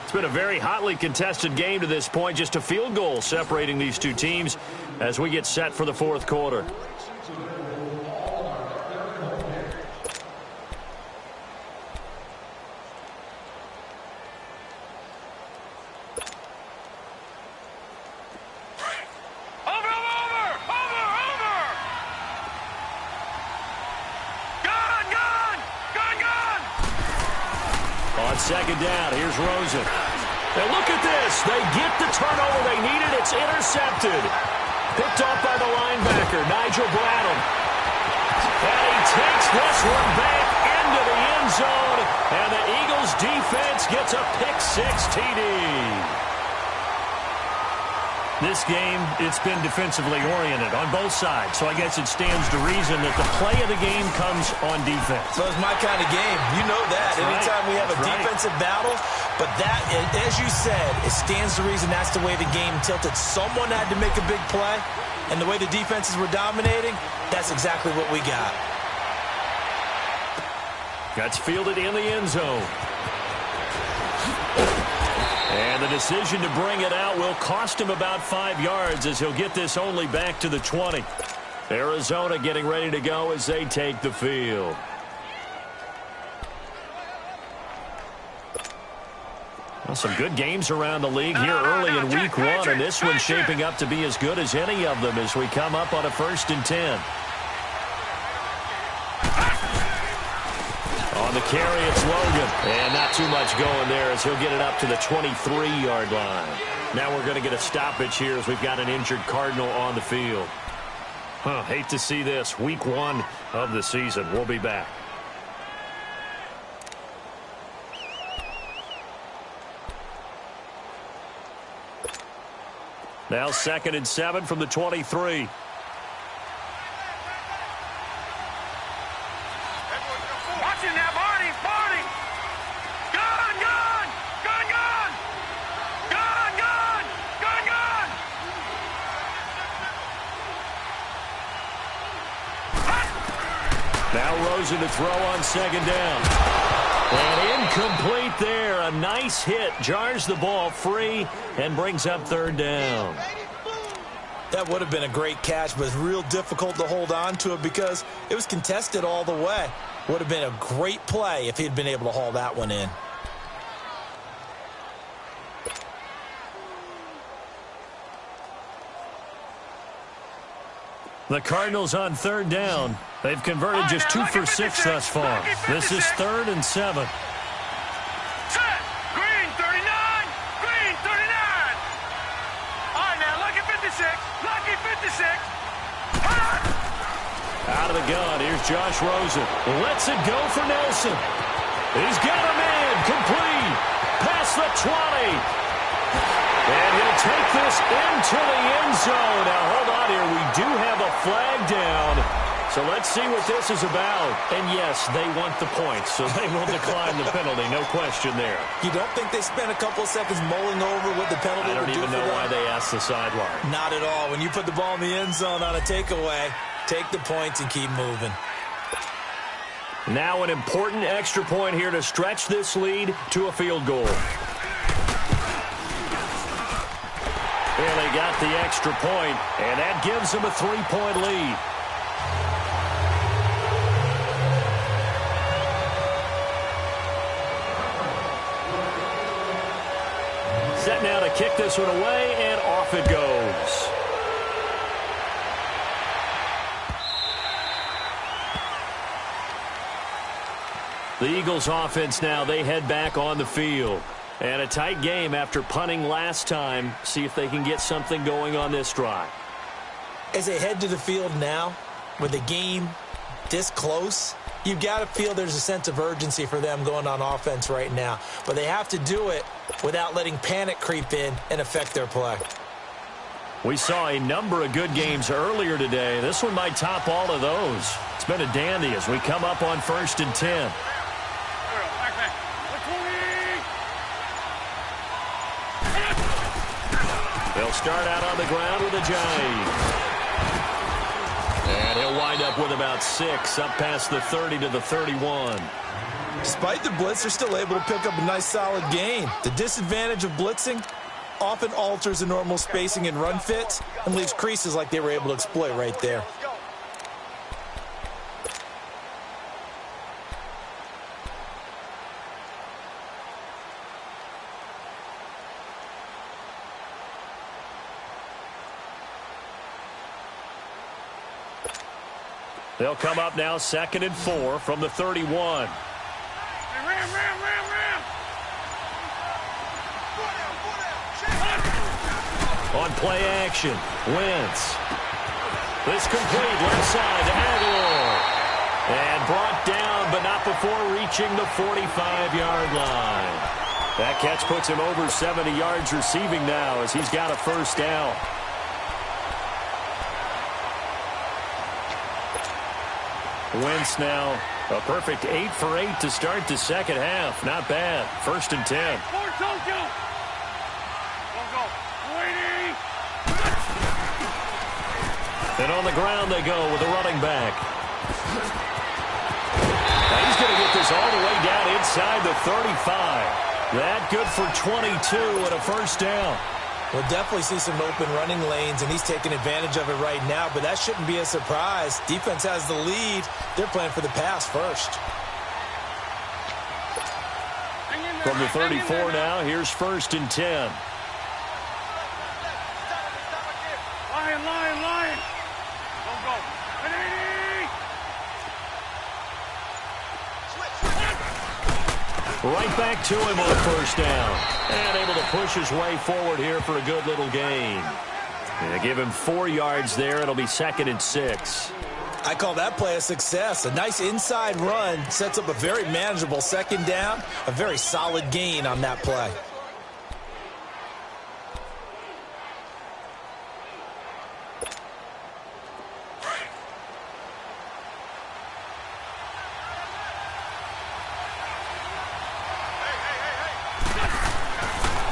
It's been a very hotly contested game to this point. Just a field goal separating these two teams as we get set for the fourth quarter. Second down, here's Rosen. And look at this. They get the turnover they needed. It's intercepted. Picked off by the linebacker, Nigel Bradham. And he takes this one back into the end zone. And the Eagles defense gets a pick-6 TD. This game, it's been defensively oriented on both sides, so I guess it stands to reason that the play of the game comes on defense. So it's my kind of game. You know that. Anytime we have a defensive battle, but that, as you said, it stands to reason that's the way the game tilted. Someone had to make a big play, and the way the defenses were dominating, that's exactly what we got. That's fielded in the end zone. And the decision to bring it out will cost him about 5 yards as he'll get this only back to the 20. Arizona getting ready to go as they take the field. Well, some good games around the league here early in week one, and this one's shaping up to be as good as any of them as we come up on a 1st and 10. On the carry, it's Logan. And not too much going there as he'll get it up to the 23-yard line. Now we're going to get a stoppage here as we've got an injured Cardinal on the field. Hate to see this. Week one of the season. We'll be back. Now 2nd and 7 from the 23. Now Rosen to throw on 2nd down. And incomplete there. A nice hit. Jars the ball free and brings up 3rd down. That would have been a great catch, but it's real difficult to hold on to it because it was contested all the way. Would have been a great play if he had been able to haul that one in. The Cardinals on 3rd down. They've converted just 2 for 6 thus far. This is 3rd and 7. Set. Green 39. Green 39. All right, now lucky 56. Lucky 56. Out of the gun. Here's Josh Rosen. Lets it go for Nelson. He's got a man. Complete. Past the 20. And he'll take this into the end zone. Now, hold on here. We do have a flag down. So let's see what this is about. And, yes, they want the points, so they will decline the penalty. No question there. You don't think they spent a couple of seconds mulling over what the penalty would do for them? I don't even know why they asked the sideline. Not at all. When you put the ball in the end zone on a takeaway, take the points and keep moving. Now an important extra point here to stretch this lead to a field goal. And they got the extra point, and that gives them a 3-point lead. kick this one away, and off it goes. The Eagles offense now, they head back on the field. And a tight game after punting last time. See if they can get something going on this drive. As they head to the field now, with the game this close, you've got to feel there's a sense of urgency for them going on offense right now. But they have to do it without letting panic creep in and affect their play. We saw a number of good games earlier today. This one might top all of those. It's been a dandy as we come up on 1st and 10. They'll start out on the ground with a jive. And he'll wind up with about 6 up past the 30 to the 31. Despite the blitz, they're still able to pick up a nice solid gain. The disadvantage of blitzing often alters the normal spacing and run fits and leaves creases like they were able to exploit right there. They'll come up now 2nd and 4 from the 31. On play action, Wentz. This complete left side to Aguilar. And brought down, but not before reaching the 45-yard line. That catch puts him over 70 yards receiving now as he's got a first down. Wentz now a perfect 8 for 8 to start the second half. Not bad. 1st and 10. And on the ground they go with a running back. Now he's going to get this all the way down inside the 35. That good for 22 and a first down. We'll definitely see some open running lanes, and he's taking advantage of it right now, but that shouldn't be a surprise. Defense has the lead. They're playing for the pass first. From the 34 now, here's 1st and 10. Lion. Go. Right back to him on 1st down. And able to push his way forward here for a good little gain. And give him 4 yards there. It'll be 2nd and 6. I call that play a success. A nice inside run sets up a very manageable 2nd down. A very solid gain on that play.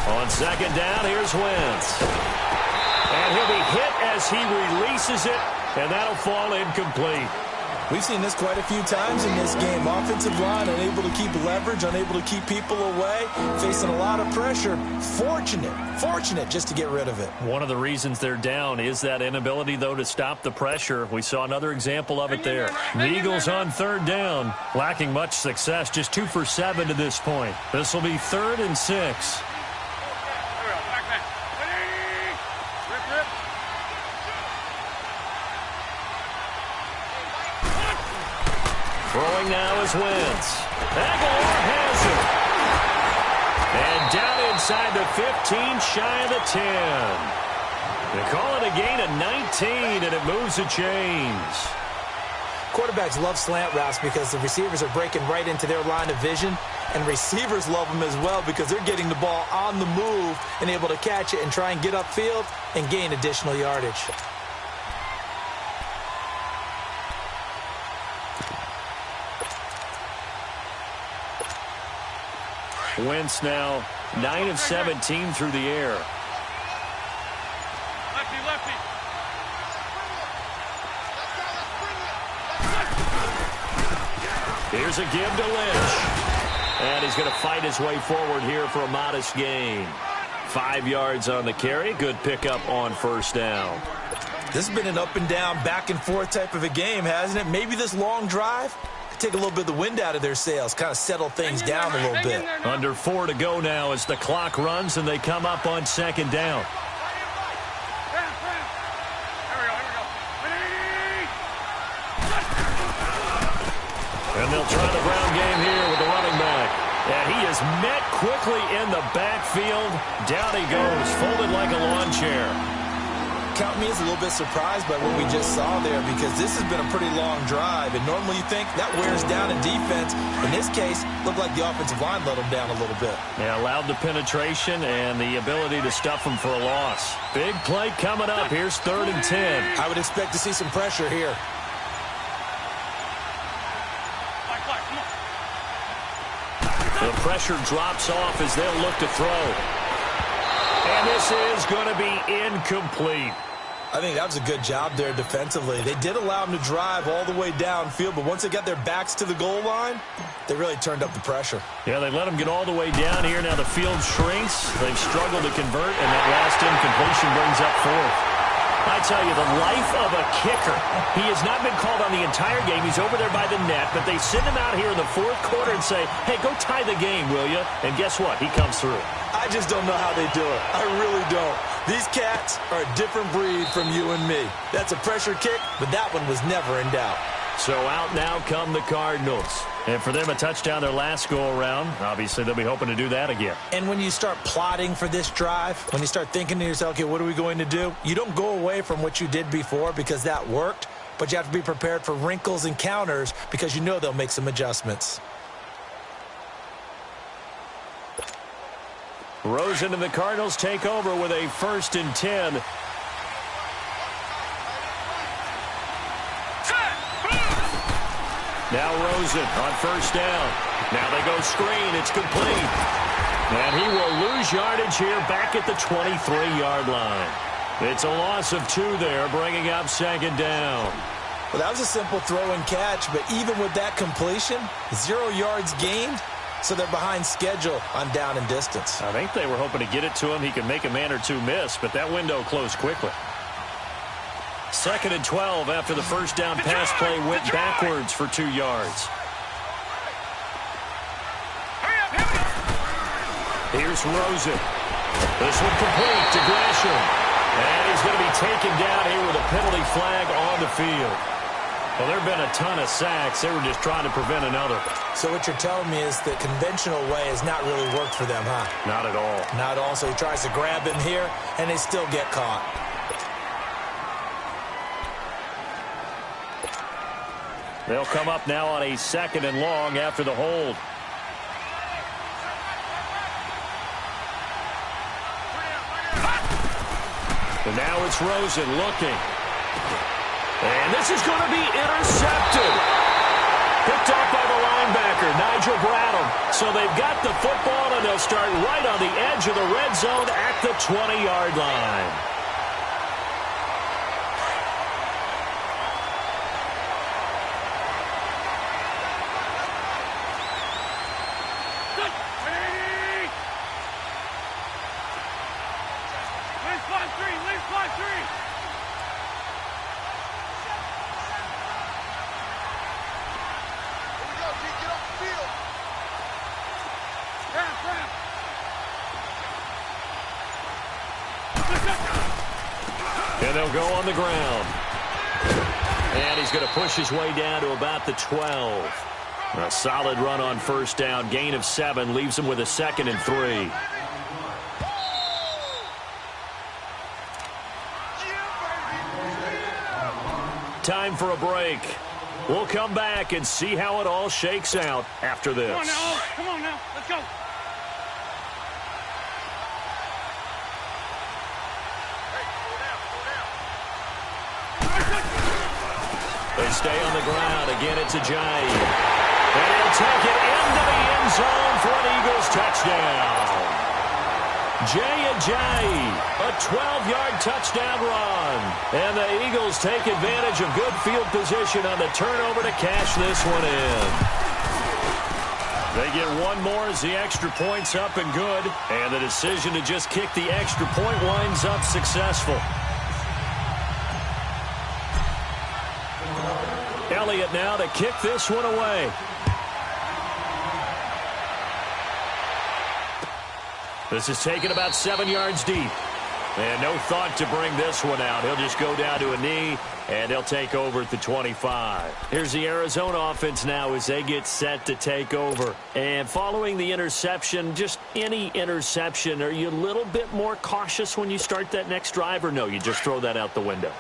On 2nd down, here's Wentz. And he'll be hit as he releases it, and that'll fall incomplete. We've seen this quite a few times in this game. Offensive line unable to keep leverage, unable to keep people away, facing a lot of pressure. Fortunate just to get rid of it. One of the reasons they're down is that inability, though, to stop the pressure. We saw another example of it there. The Eagles on 3rd down, lacking much success, just 2 for 7 to this point. This will be 3rd and 6. Throwing now is Wentz. Aguilar has it. And down inside the 15, shy of the 10. They call it a gain of 19, and it moves the chains. Quarterbacks love slant routes because the receivers are breaking right into their line of vision, and receivers love them as well because they're getting the ball on the move and able to catch it and try and get upfield and gain additional yardage. Wentz now 9 of 17 through the air. Lefty. Here's a give to Lynch. And he's going to fight his way forward here for a modest gain. 5 yards on the carry. Good pickup on 1st down. This has been an up and down, back and forth type of a game, hasn't it? Maybe this long drive take a little bit of the wind out of their sails, kind of settle things down a little bit. Under 4 to go now as the clock runs and they come up on second down. And they'll try the ground game here with the running back. And he is met quickly in the backfield. Down he goes, folded like a lawn chair. Count me as a little bit surprised by what we just saw there, because this has been a pretty long drive, and normally you think that wears down in defense. In this case, looked like the offensive line let them down a little bit. Yeah, allowed the penetration and the ability to stuff them for a loss. Big play coming up. Here's 3rd and 10. I would expect to see some pressure here. The pressure drops off as they'll look to throw. And this is going to be incomplete. I think that was a good job there defensively. They did allow them to drive all the way downfield, but once they got their backs to the goal line, they really turned up the pressure. Yeah, they let them get all the way down here. Now the field shrinks. They've struggled to convert, and that last incompletion brings up 4th. I tell you, the life of a kicker. He has not been called on the entire game. He's over there by the net, but they send him out here in the 4th quarter and say, hey, go tie the game, will you? And guess what? He comes through. I just don't know how they do it. I really don't. These cats are a different breed from you and me. That's a pressure kick, but that one was never in doubt. So out now come the Cardinals. And for them, a touchdown their last go-around. Obviously, they'll be hoping to do that again. And when you start plotting for this drive, when you start thinking to yourself, okay, what are we going to do? You don't go away from what you did before because that worked, but you have to be prepared for wrinkles and counters because you know they'll make some adjustments. Rosen and the Cardinals take over with a 1st and 10. Now Rosen on 1st down. Now they go screen. It's complete. And he will lose yardage here back at the 23-yard line. It's a loss of 2 there, bringing up 2nd down. Well, that was a simple throw and catch, but even with that completion, 0 yards gained, so they're behind schedule on down and distance. I think they were hoping to get it to him. He could make a man or two miss, but that window closed quickly. 2nd and 12 after the 1st down pass play went backwards for 2 yards. Here's Rosen. This one complete to Gresham. And he's going to be taken down here with a penalty flag on the field. Well, there have been a ton of sacks. They were just trying to prevent another. So what you're telling me is the conventional way has not really worked for them, huh? Not at all. Not at all. So he tries to grab him here, and they still get caught. They'll come up now on a 2nd and long after the hold. And now it's Rosen looking. And this is going to be intercepted. Picked off by the linebacker, Nigel Bradham. So they've got the football, and they'll start right on the edge of the red zone at the 20-yard line. And they'll go on the ground. And he's going to push his way down to about the 12. A solid run on 1st down. Gain of 7 leaves him with a 2nd and 3. Time for a break. We'll come back and see how it all shakes out after this. Come on now. Come on now. Let's go. They stay on the ground. Again, it's Ajayi. And he'll take it into the end zone for an Eagles touchdown. Jay Ajayi, a 12-yard touchdown run. And the Eagles take advantage of good field position on the turnover to cash this one in. They get one more as the extra point's up and good. And the decision to just kick the extra point winds up successful. Now Elliott now to kick this one away. This is taken about 7 yards deep. And no thought to bring this one out. He'll just go down to a knee, and they'll take over at the 25. Here's the Arizona offense now as they get set to take over. And following the interception, just any interception, are you a little bit more cautious when you start that next drive, or no, you just throw that out the window?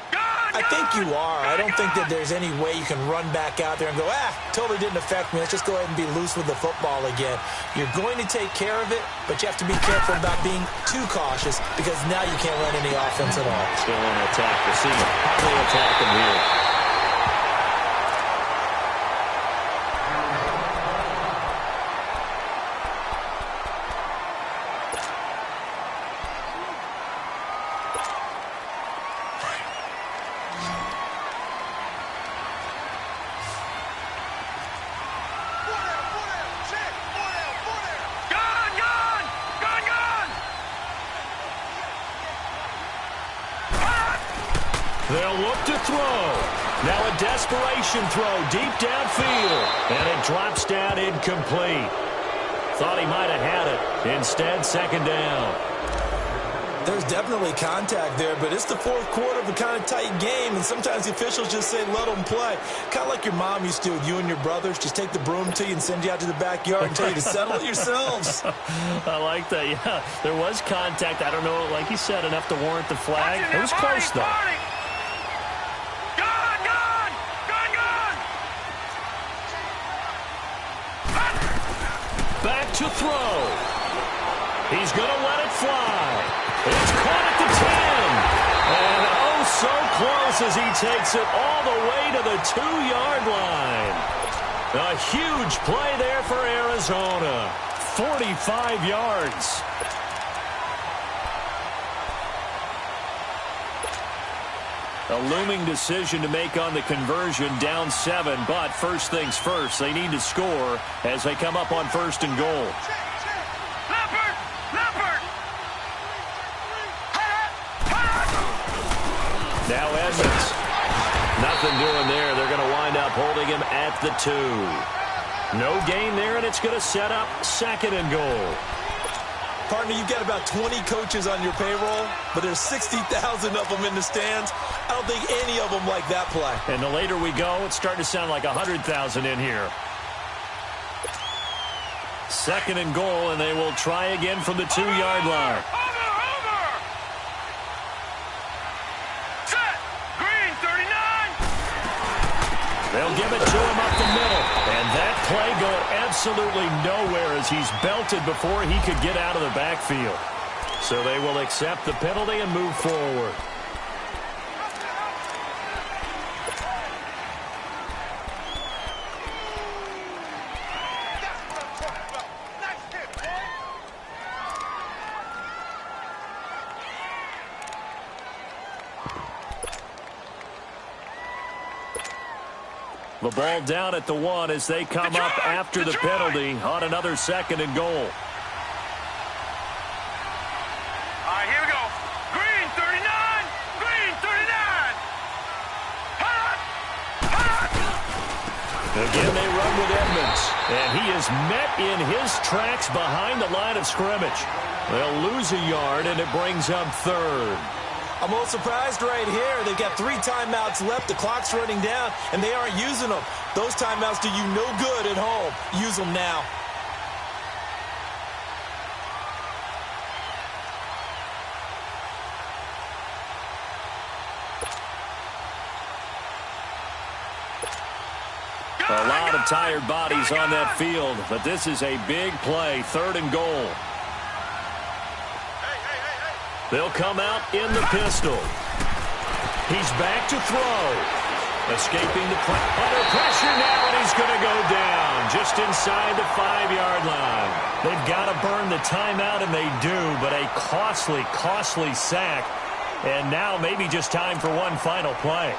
I think you are. I don't think that there's any way you can run back out there and go, totally didn't affect me. Let's just go ahead and be loose with the football again. You're going to take care of it, but you have to be careful about being too cautious because now you can't run any offense at all. Still on attack. We'll see how they attack him here. They'll look to throw. Now a desperation throw deep downfield. And it drops down incomplete. Thought he might have had it. Instead, second down. There's definitely contact there, but it's the fourth quarter of a kind of tight game, and sometimes the officials just say, let them play. Kind of like your mom used to with you and your brothers. Just take the broom to you and send you out to the backyard and tell you to settle it yourselves. I like that, yeah. There was contact. I don't know, like you said, enough to warrant the flag. It was close, though. Back to throw. He's going to let it fly. It's caught at the 10. And oh, so close as he takes it all the way to the 2-yard line. A huge play there for Arizona. 45 yards. A looming decision to make on the conversion, down 7, but first things first, they need to score as they come up on 1st and goal. Now Edmonds. Nothing doing there. They're going to wind up holding him at the 2. No gain there, and it's going to set up 2nd and goal. Partner, you've got about 20 coaches on your payroll, but there's 60,000 of them in the stands. I don't think any of them like that play. And the later we go, it's starting to sound like 100,000 in here. 2nd and goal, and they will try again from the 2-yard line. They'll give it to him up the middle. And that play going absolutely nowhere as he's belted before he could get out of the backfield. So they will accept the penalty and move forward. The ball down at the 1 as they come up after the penalty on another 2nd and goal. All right, here we go. Green, 39. Green, 39. Again, they run with Edmonds. And he is met in his tracks behind the line of scrimmage. They'll lose a yard, and it brings up 3rd. I'm a little surprised right here. They've got 3 timeouts left. The clock's running down, and they aren't using them. Those timeouts do you no good at home. Use them now. A lot of tired bodies on that field, but this is a big play, 3rd and goal. They'll come out in the pistol. He's back to throw. Escaping the under pressure now, and he's going to go down just inside the 5-yard line. They've got to burn the timeout, and they do, but a costly, costly sack. And now maybe just time for one final play.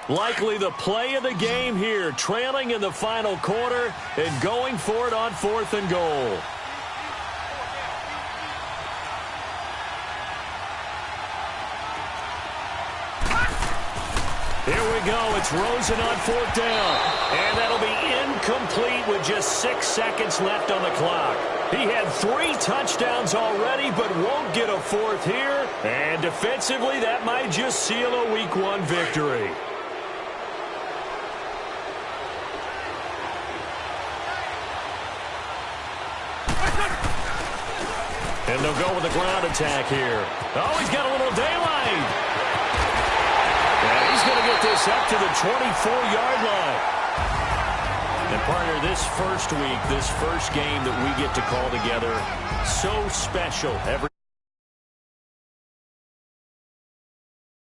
Likely the play of the game here, trailing in the final quarter and going for it on 4th and goal. Here we go. It's Rosen on 4th down. And that'll be incomplete with just 6 seconds left on the clock. He had 3 touchdowns already, but won't get a 4th here. And defensively, that might just seal a Week 1 victory. And they'll go with the ground attack here. Oh, he's got a little daylight. And he's going to get this up to the 24-yard line. And, partner, this first week, this first game that we get to call together, so special.